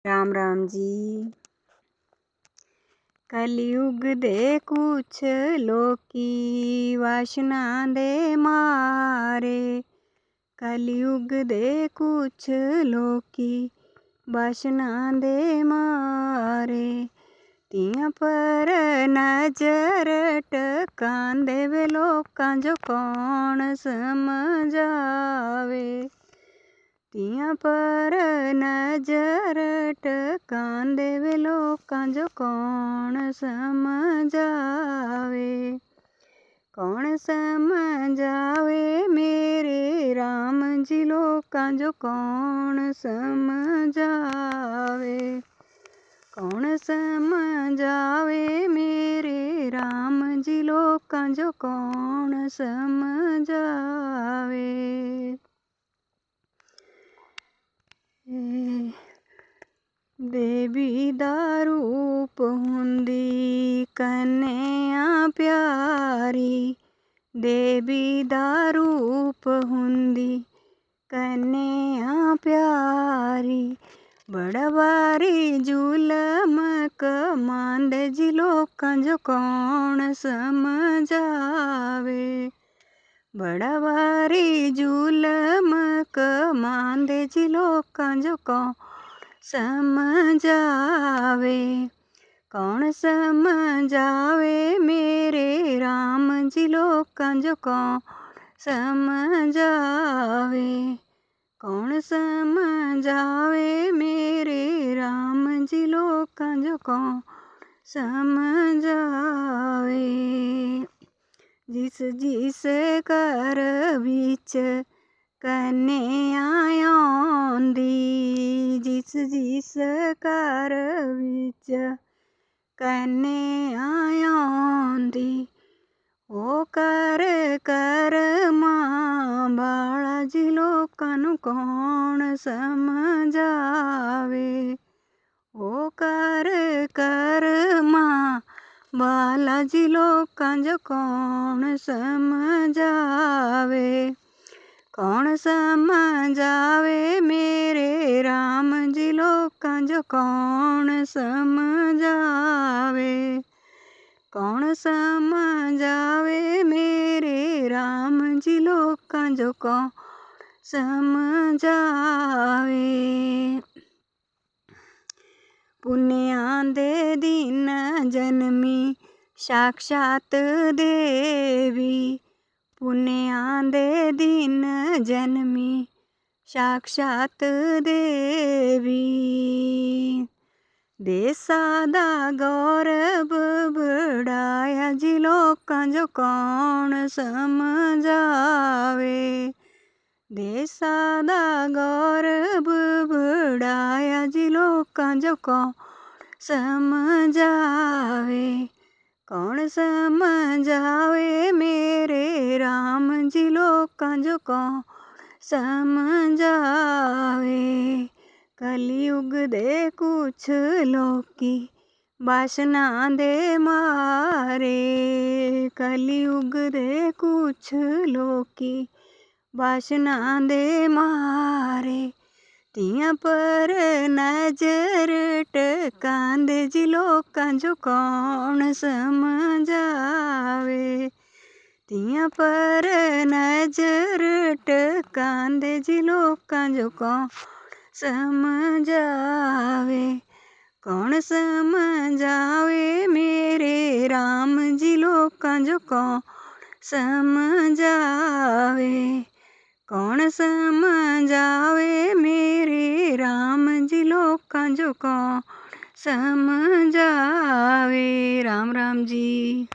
राम राम जी। कलयुग दे कुछ लोकी वासना दे मारे। कलयुग दे कुछ लोकी वासना दे मारे। तियां पर नजर टकान देवे लोकां जो कौन समझावे। तियां पर नजर टकान देवे लोकां जो कौन समझावे। कौन समझावे मेरे राम जी लोकां जो कौन समझावे। कौन समझावे मेरे राम जी लोकां जो कौन समझावे। देवी दा रूप हुंदी कन्हैया प्यारी। देवी दा रूप हुंदी कन्हैया प्यारी। बड़ा भारी जुलम कमांदे जी लोकां जो कौन समझावे। बड़ा भारी जुलम कमांदे जी लोकां जो कौन समझावे। कौन समझावे मेरे राम जी लोकां जो कौन समझावे। कौन समझावे मेरे राम जी लोकां जो कौन समझावे। जिस जिस घर विच कन्हैया आउंदी। जिस जिस घर विच कन्हैया आउंदी। ओ कर कर मां बाला जी लोकां नूं कौन समझावे। ओ कर कर मां बाला जी लोकां जो कौन समझावे। कौन समझावे मेरे राम जी लोकां जो कौन समझावे। कौन समझावे मेरे राम जी लोकां जो कौन समझावे। पुन्नेआं दे दिन जन्मी साक्षात देवी। पुन्नेआं दे दिन जन्मी साक्षात देवी। देसा दा गौरव बढ़ाया जी लोकां जो कौन समझावे। देसा दा गौरव बढ़ाया जी लोकां जो कौन समझावे। कौन समझावे मेरे राम जी लोकां जो कौन समझावे। कलयुग दे कुछ लोकी वासना दे मारे। कलयुग दे कुछ लोकी वासना दे मारे। तियां पर नजर टकांदे जी लोकां जो कौन समझावे। तियां पर नजर टकांदे जी लोकां जो कौन समझावे। कौन समझावे मेरे राम जी लोकां जो कौन समझावे। कौन समझावे मेरे राम जी लोकां जो कौन समझावे। राम राम जी।